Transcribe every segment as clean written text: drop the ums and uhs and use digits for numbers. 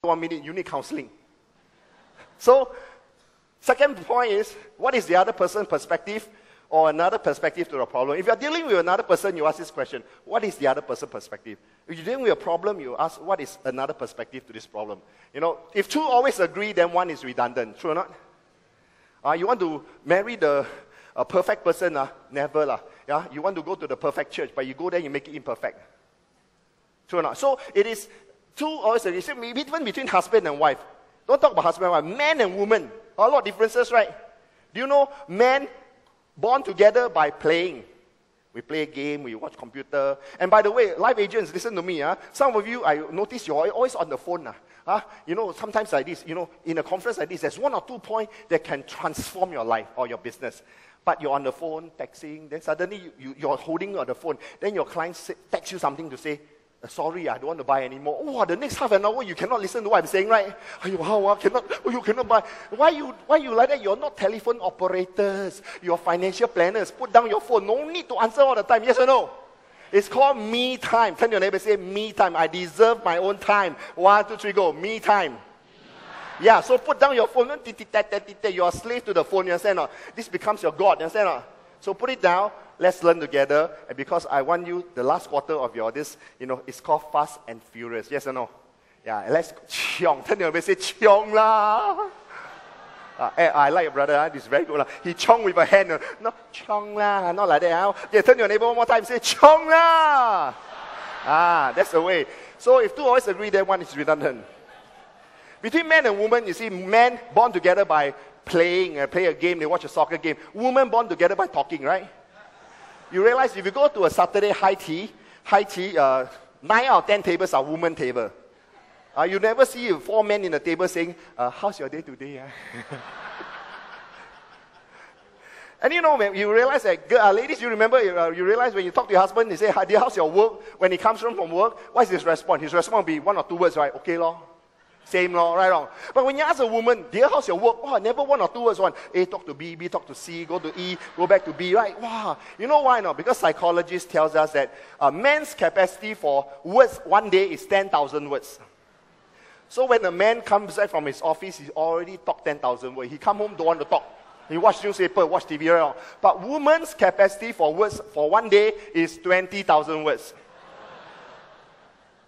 1 minute, you need counseling. So, second point is, what is the other person's perspective or another perspective to the problem? If you're dealing with another person, you ask this question, what is the other person's perspective? If you're dealing with a problem, you ask, what is another perspective to this problem? You know, if two always agree, then one is redundant. True or not? You want to marry the perfect person? Never. Yeah? You want to go to the perfect church, but you go there, you make it imperfect. True or not? So, it is two always agree. Even between husband and wife. Don't talk about husband and wife. Man and woman. A lot of differences, right? Do you know men born together by playing? We play a game, we watch computer. And by the way, live agents, listen to me. Some of you, I notice you're always on the phone. You know, sometimes like this, you know, in a conference like this, there's 1 or 2 points that can transform your life or your business. But you're on the phone, texting, then suddenly you're holding on the phone. Then your client texts you something to say, sorry, I don't want to buy anymore. Oh, the next half an hour, you cannot listen to what I'm saying, right? You cannot buy. Why you like that? You're not telephone operators. You're financial planners. Put down your phone. No need to answer all the time. Yes or no? It's called me time. Tell your neighbor, say, me time. I deserve my own time. 1, 2, 3, go. Me time. Yeah, so put down your phone. You're a slave to the phone. You understand? This becomes your God. You understand? So put it down. Let's learn together. And because I want you, the last quarter of this, it's called Fast and Furious. Yes or no? Yeah, let's chiong. Tell your neighbor, say, chiong lah. I like your brother. This is very good. He chong with a hand. No, chong lah. Not like that. Yeah, tell your neighbor one more time. Say, chong lah. That's the way. So if two always agree, then one is redundant. Between man and woman, you see, men born together by playing, play a game, they watch a soccer game. Women born together by talking, right? You realize if you go to a Saturday high tea, 9 out of 10 tables are women table. You never see 4 men in the table saying, how's your day today? And when you realize that, ladies, you remember, you realize when you talk to your husband, you say, dear, how's your work? When he comes home from work, what is his response? His response will be 1 or 2 words, right? Okay, lor. Same law, right, wrong. But when you ask a woman, dear, how's your work? Oh, never 1 or 2 words. One, A, talk to B, B, talk to C, go to E, go back to B, right? Wow. You know why? No? Because psychologists tells us that a man's capacity for words 1 day is 10,000 words. So when a man comes back from his office, he already talked 10,000 words. He come home, don't want to talk. He watch newspaper, watch TV, right? But woman's capacity for words for 1 day is 20,000 words.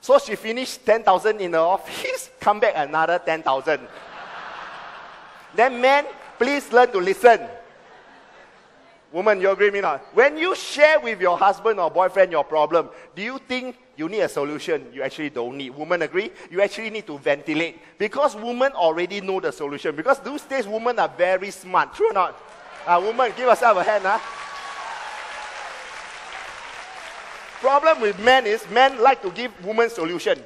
So she finished 10,000 in the office, come back another 10,000. Then men, please learn to listen. Woman, you agree with me not? When you share with your husband or boyfriend your problem, do you think you need a solution? You actually don't need. Women agree? You actually need to ventilate. Because women already know the solution. Because these days, women are very smart. True or not? Woman, give yourself a hand. Problem with men is, men like to give women solution.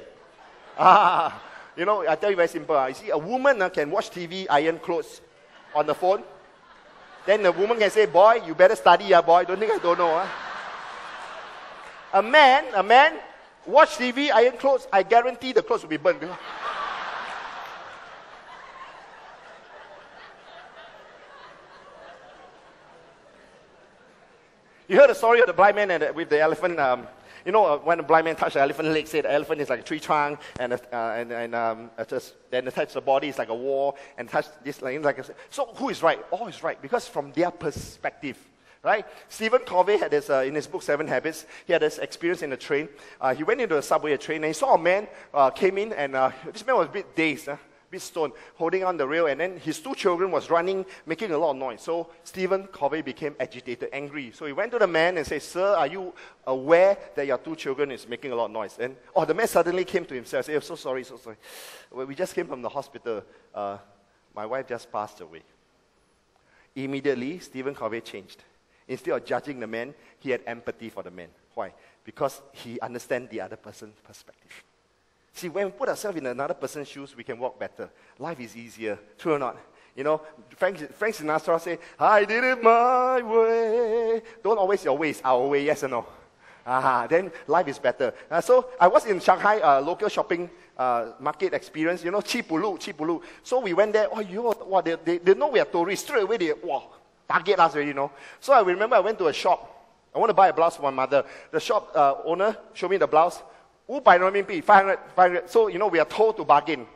I tell you very simple. You see, a woman can watch TV, iron clothes on the phone. Then the woman can say, boy, you better study, boy. Don't think I don't know. A man, watch TV, iron clothes. I guarantee the clothes will be burned. You heard the story of the blind man with the elephant. When the blind man touched the elephant leg, said the elephant is like a tree trunk, and then it touched the body, it's like a wall, and touched this like a... So who is right? All is right, because from their perspective, right? Stephen Covey had this, in his book, 7 Habits, he had this experience in a train. He went into a subway, train, and he saw a man came in, and this man was a bit dazed, bit stoned, holding on the rail, and then his 2 children was running, making a lot of noise. So Stephen Covey became agitated, angry. So he went to the man and said, sir, are you aware that your 2 children is making a lot of noise? And the man suddenly came to himself and said, so sorry. Well, we just came from the hospital. My wife just passed away. Immediately, Stephen Covey changed. Instead of judging the man, he had empathy for the man. Why? Because he understands the other person's perspective. See, when we put ourselves in another person's shoes, we can walk better. Life is easier. True or not? Frank Sinatra say, I did it my way. Don't always your way is our way, yes or no? Then life is better. So I was in Shanghai, local shopping market experience, cheap ulu. So we went there, they know we are tourists. Straight away, they target us already, So I remember I went to a shop. I want to buy a blouse for my mother. The shop owner showed me the blouse. 500 RMB, 500. So, we are told to bargain.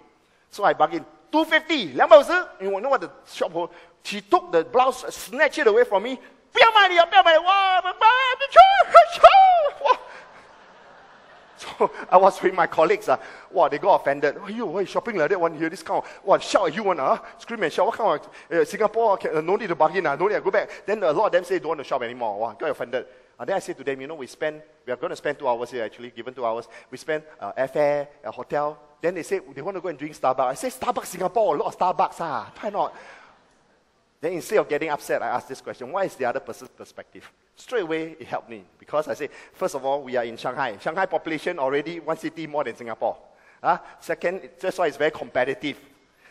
So I bargained, 250, 250. You know what the shop holder? She took the blouse, snatched it away from me. 不要买你啊，不要买！哇，哇！ So I was with my colleagues. Wow, they got offended. Oh, you, why shopping like that? One here, this kind of, what, shout at you one, scream and shout. What kind of, Singapore, no need to bargain, no need to go back. Then a lot of them say don't want to shop anymore. Wow, got offended. And then I said to them, you know, we are going to spend 2 hours here actually, given 2 hours. We spend airfare, a hotel. Then they say they want to go and drink Starbucks. I say, Starbucks Singapore, a lot of Starbucks. Why not? Then instead of getting upset, I asked this question, what is the other person's perspective? Straight away, it helped me. Because I say, first of all, we are in Shanghai. Shanghai population already one city more than Singapore. Second, that's why it's very competitive.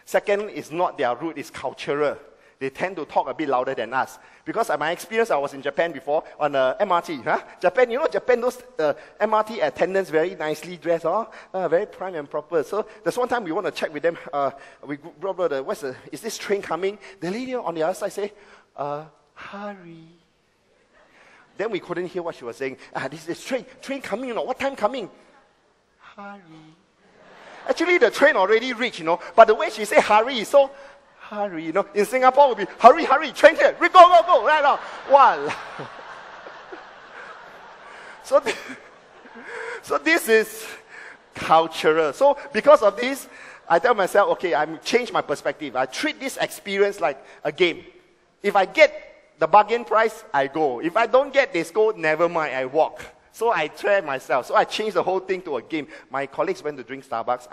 Second, it's not their root, it's cultural. They tend to talk a bit louder than us. Because my experience, I was in Japan before on MRT. Japan, you know, Japan, those MRT attendants very nicely dressed, very prime and proper. So there's one time we want to check with them. We brought is this train coming? The lady on the other side say, hurry. Then we couldn't hear what she was saying. This is train coming, you know, what time coming? Hurry. Actually, the train already reached, you know, but the way she say hurry is so, hurry, you know. In Singapore, it would be, hurry, hurry, train here, go, right now. Wow. So this is cultural. So because of this, I tell myself, okay, I'm change my perspective. I treat this experience like a game. If I get the bargain price, I go. If I don't get this goal, never mind, I walk. So I try myself. So I changed the whole thing to a game. My colleagues went to drink Starbucks.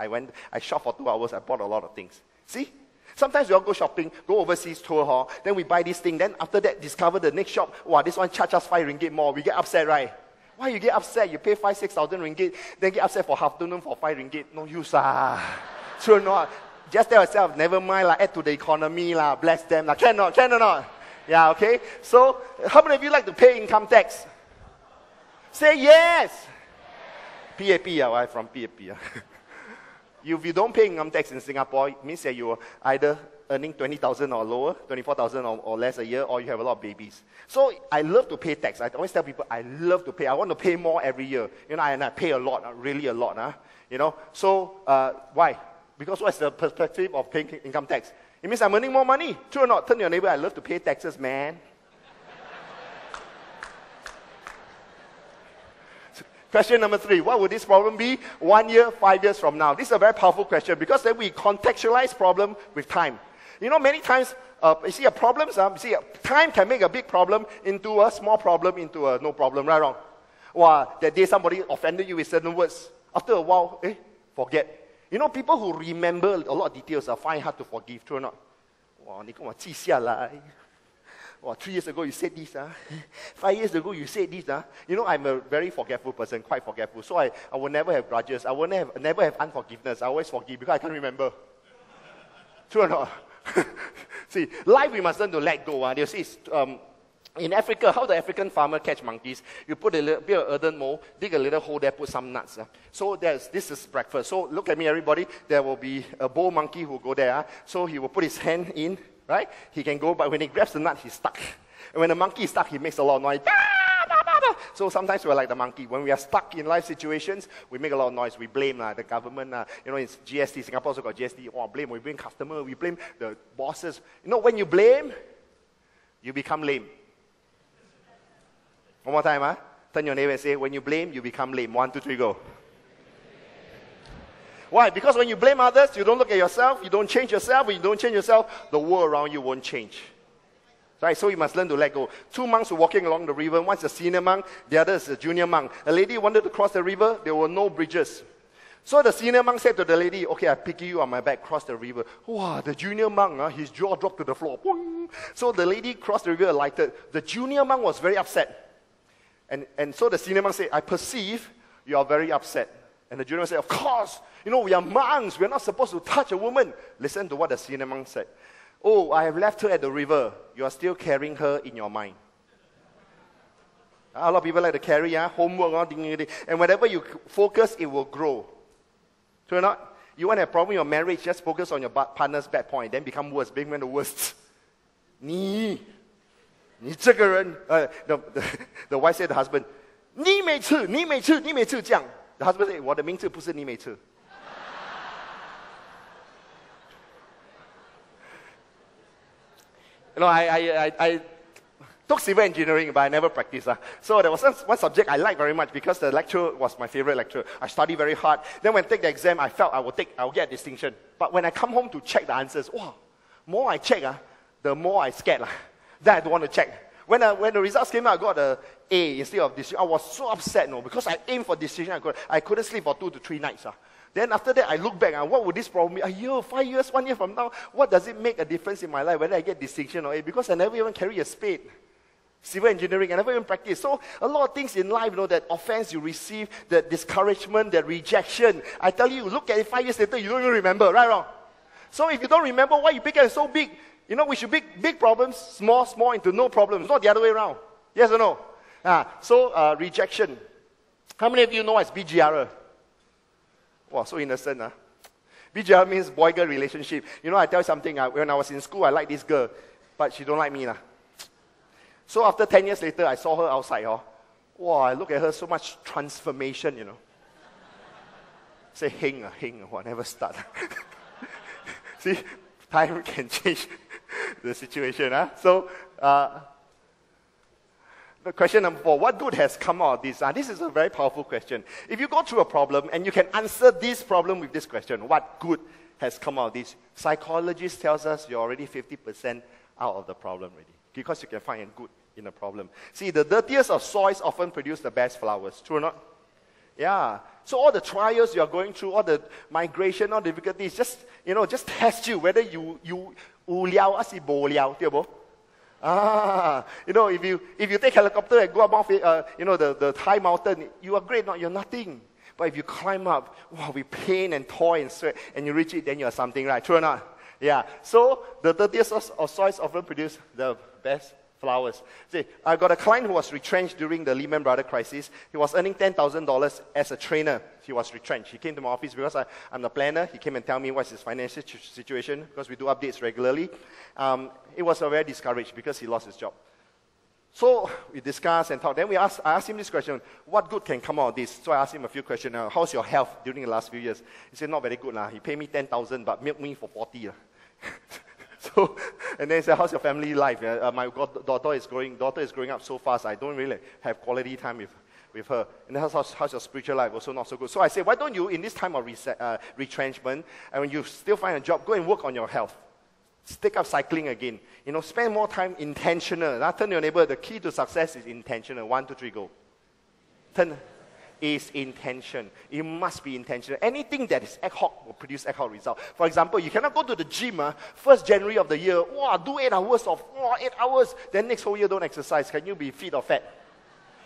I shopped for 2 hours. I bought a lot of things. See? Sometimes we all go shopping, go overseas tour hall, then we buy this thing, then after that discover the next shop, wow, this one charge us 5 ringgit more. We get upset, right? Why you get upset? You pay 5,000-6,000 ringgit, then get upset for afternoon for 5 ringgit. No use, Sure not. Just tell yourself, never mind, add to the economy, bless them. Can or not? Yeah, okay? So, how many of you like to pay income tax? Say yes! PAP, I'm from PAP. If you don't pay income tax in Singapore, it means that you're either earning 20,000 or lower, 24,000 or less a year, or you have a lot of babies. So I love to pay tax. I always tell people, I love to pay. I want to pay more every year. You know, and I pay a lot, really a lot. You know, so why? Because what's the perspective of paying income tax? It means I'm earning more money. True or not? Turn to your neighbor, I love to pay taxes, man. Question number 3, what would this problem be 1 year, 5 years from now? This is a very powerful question because then we contextualize problem with time. You know, many times, you see, time can make a big problem into a small problem, into a no problem, right or wrong? Wow, that day somebody offended you with certain words. After a while, forget. You know, people who remember a lot of details find hard to forgive, true or not? Wow, 你跟我记下来. Wow, 3 years ago you said this, 5 years ago you said this, You know, I'm a very forgetful person, quite forgetful. So I will never have grudges. I will never have unforgiveness. I always forgive because I can't remember. True or not? See, life we must learn to let go. You see, in Africa, how the African farmer catch monkeys? You put a little bit of earthen mold, dig a little hole there, put some nuts. So this is breakfast. So look at me, everybody. There will be a bull monkey who will go there. So he will put his hand in. Right? He can go, but when he grabs the nut, he's stuck. And when the monkey is stuck, he makes a lot of noise. So sometimes we're like the monkey. When we are stuck in life situations, we make a lot of noise. We blame the government. You know, it's GST. Singapore also got GST. Blame. We blame customer. We blame the bosses. You know, when you blame, you become lame. One more time, Turn your neighbor and say, when you blame, you become lame. 1, 2, 3, go. Why? Because when you blame others, you don't look at yourself, you don't change yourself. When you don't change yourself, the world around you won't change. Right? So you must learn to let go. 2 monks were walking along the river. One's a senior monk, the other is a junior monk. A lady wanted to cross the river. There were no bridges. So the senior monk said to the lady, okay, I pick you on my back, cross the river. Wow, the junior monk, his jaw dropped to the floor. So the lady crossed the river, alighted. The junior monk was very upset. And so the senior monk said, I perceive you are very upset. And the junior monk said, of course, you know, we are monks. We are not supposed to touch a woman. Listen to what the senior monk said. Oh, I have left her at the river. You are still carrying her in your mind. A lot of people like to carry homework. And whenever you focus, it will grow. True or not? You want to have a problem in your marriage, just focus on your partner's bad point. Then become worse, become the worst. 你这个人, the wife said to the husband, 你每次这样. The husband said, 我的名字不是你每次. You know, I took civil engineering, but I never practiced. So there was one subject I liked very much because the lecturer was my favorite lecturer. I studied very hard. Then when I take the exam, I felt I would get a distinction. But when I come home to check the answers, wow, more I check, the more I scared. Then I don't want to check. When the results came out, I got an A instead of distinction. I was so upset, because I aimed for distinction. I couldn't sleep for 2 to 3 nights. Then after that, I look back, what would this problem be? A year, 5 years, 1 year from now, what does it make a difference in my life, whether I get distinction or A? Because I never even carry a spade. Civil engineering, I never even practice. So a lot of things in life, that offense you receive, that discouragement, that rejection. I tell you, look at it 5 years later, you don't even remember, right or wrong? So if you don't remember why you became so big, we should make big problems, small into no problems, not the other way around. Yes or no? So rejection. How many of you know what's BGR? Wow, so innocent. BGR means boy-girl relationship. I tell you something, when I was in school, I liked this girl, but she don't like me. So after 10 years later, I saw her outside. Wow, I look at her, so much transformation, Say, heng, whatever start. See, time can change the situation. So, the question number 4, what good has come out of this? This is a very powerful question. If you go through a problem and you can answer this problem with this question, what good has come out of this? Psychologists tells us you're already 50% out of the problem already. Because you can find a good in a problem. See, the dirtiest of soils often produce the best flowers. True or not? Yeah. So all the trials you're going through, all the migration, all the difficulties, just test you whether you wu liao or si bo liao, if you take helicopter and go above the high mountain, you are great, you're nothing. But if you climb up, with pain and toil and sweat, and you reach it, then you are something, right? True or not? Yeah. So the dirtiest of soils often produce the best flowers. See, I got a client who was retrenched during the Lehman Brothers crisis. He was earning $10,000 as a trainer. He was retrenched. He came to my office because I'm the planner. He came and tell me what's his financial situation because we do updates regularly. It was very discouraged because he lost his job. So we discussed and talked. Then I asked him this question, what good can come out of this? So I asked him a few questions. How's your health during the last few years? He said, not very good. He paid me $10,000 but milked me for $40. So, and then he said, how's your family life? My daughter is growing up so fast, I don't really have quality time with her. And then how's your spiritual life? Also not so good. So I said, why don't you, in this time of retrenchment, and when you still find a job, go and work on your health. Take up cycling again. Spend more time intentional. Now turn to your neighbor, the key to success is intentional. 1, 2, 3, go. Turn. Is intention. It must be intentional. Anything that is ad hoc will produce ad hoc result. For example, you cannot go to the gym, 1st January of the year, do 8 hours of 8 hours, then next whole year don't exercise. Can you be fit or fat?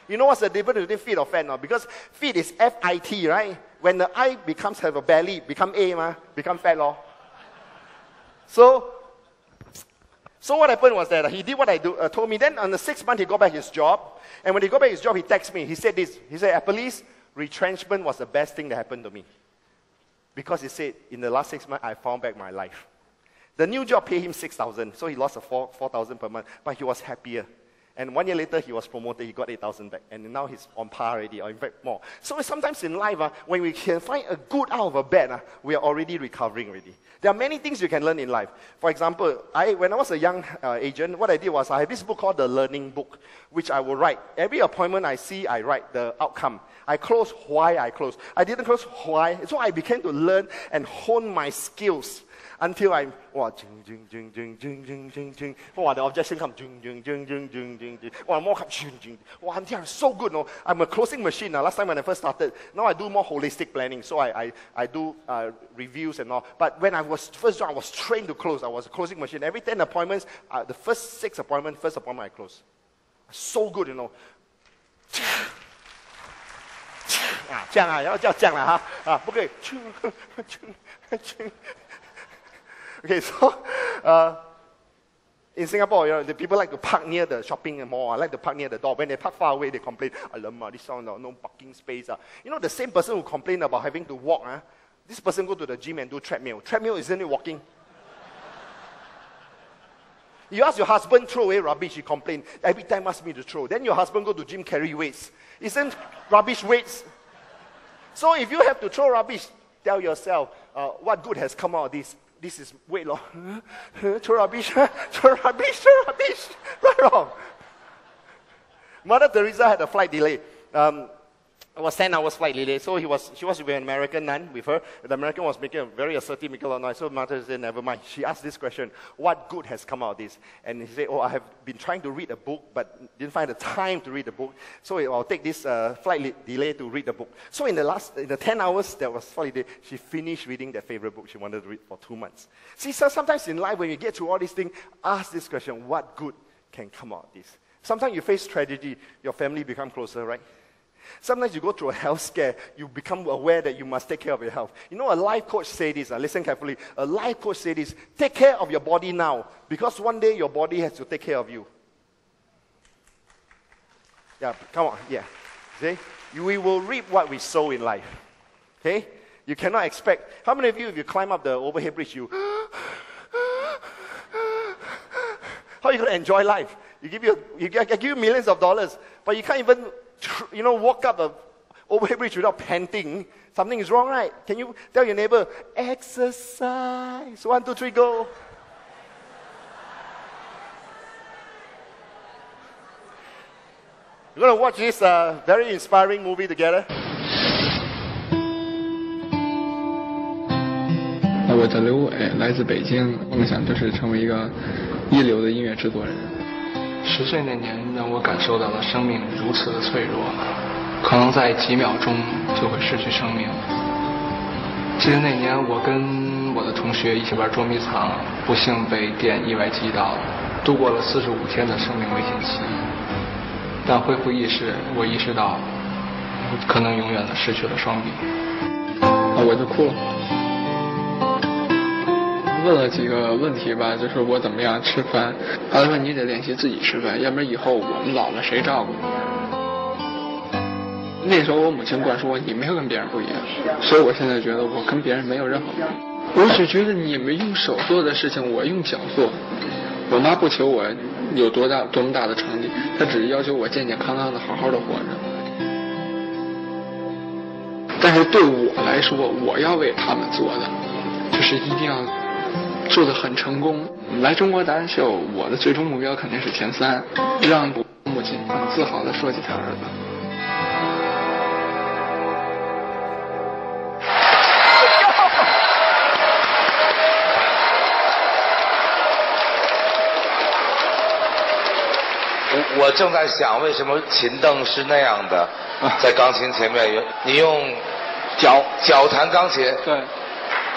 You know what's the difference between fit or fat now? Because fit is F-I-T, right? When the I have a belly, become A, become fat, law. So what happened was that he did what I told me. Then on the 6th month, he got back his job. And when he got back his job, he texted me. He said this. He said, Apelles, retrenchment was the best thing that happened to me. Because he said, in the last 6 months, I found back my life. The new job paid him $6,000. So he lost $4,000 per month. But he was happier. And 1 year later, he was promoted. He got $8,000 back. And now he's on par already, or in fact more. So sometimes in life, when we can find a good out of a bad, we are already recovering already. There are many things you can learn in life. For example, when I was a young agent, what I did was I had this book called The Learning Book, which I will write. Every appointment I see, I write the outcome. I close why I close. I didn't close why. So I began to learn and hone my skills until I'm, the objection comes, more comes, until I'm so good, I'm a closing machine. Last time when I first started, now I do more holistic planning, so I do reviews and all. But when I was first job, I was trained to close. I was a closing machine. Every 10 appointments, the first 6 appointments, first appointment I close. So good, 这样要这样了哈，不可以。Okay, so in Singapore, the people like to park near the shopping mall. I like to park near the door. When they park far away, they complain, "Alamak, this sound no parking space." The same person who complained about having to walk, this person go to the gym and do treadmill. Treadmill isn't it walking? You ask your husband throw away rubbish, he complain. Every time ask me to throw. Then your husband go to gym carry weights. Isn't rubbish weights? So if you have to throw rubbish, tell yourself, what good has come out of this? this is weight loss. Throw rubbish, throw rubbish, throw rubbish. Right wrong. Mother Teresa had a flight delay. It was 10 hours flight delay, so she was with an American nun with her. The American was making a very assertive, making a lot of noise. So Mother said, never mind. She asked this question, what good has come out of this? And he said, oh, I have been trying to read a book, but didn't find the time to read the book. So I'll take this flight delay to read the book. So in the 10 hours that was flight delay, she finished reading that favorite book she wanted to read for 2 months. See, so sometimes in life, when you get through all these things, ask this question, what good can come out of this? Sometimes you face tragedy, your family become closer, right? Sometimes you go through a health scare, you become aware that you must take care of your health. You know, a life coach said this, listen carefully. A life coach said this, take care of your body now, because one day your body has to take care of you. Yeah, come on, yeah. See? We will reap what we sow in life. Okay? You cannot expect. How many of you, if you climb up the overhead bridge, how are you going to enjoy life? I give you millions of dollars, but you can't even walk up the overhead bridge without panting. Something is wrong, right? Can you tell your neighbor, exercise? 1, 2, 3, go. We're going to watch this very inspiring movie together. 我叫刘伟，来自北京，梦想就是成为一个一流的音乐制作人。10岁那年，让我感受到了生命如此的脆弱，可能在几秒钟就会失去生命。记得那年，我跟我的同学一起玩捉迷藏，不幸被电意外击到，度过了45天的生命危险期。但恢复意识，我意识到，可能永远的失去了双臂。我就哭了。问了几个问题吧，就是我怎么样吃饭。他说你得练习自己吃饭，要不然以后我们老了谁照顾你？那时候我母亲灌输我，你没有跟别人不一样，所以我现在觉得我跟别人没有任何不一样。我只觉得你们用手做的事情，我用脚做。我妈不求我有多么大的成绩，她只是要求我健健康康的好好的活着。但是对我来说，我要为他们做的，就是一定要做得很成功。来中国达人秀，我的最终目标肯定是前3，让母亲很自豪地说起他儿子。我正在想，为什么琴凳是那样的，在钢琴前面，你用脚弹钢琴？对。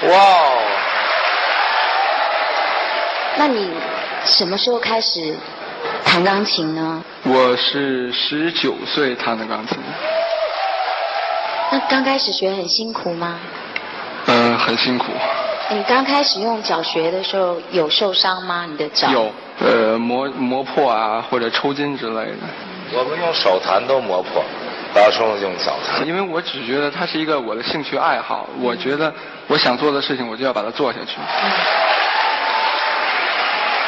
哇哦！那你什么时候开始弹钢琴呢？我是19岁弹的钢琴。那刚开始学很辛苦吗？很辛苦。你刚开始用脚学的时候有受伤吗？你的脚？有，磨破啊，或者抽筋之类的。我们用手弹都磨破，不要说用脚弹。因为我只觉得它是一个我的兴趣爱好，我觉得我想做的事情，我就要把它做下去。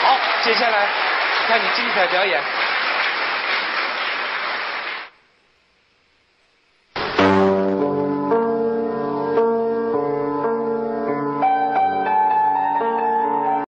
好，接下来看你精彩表演。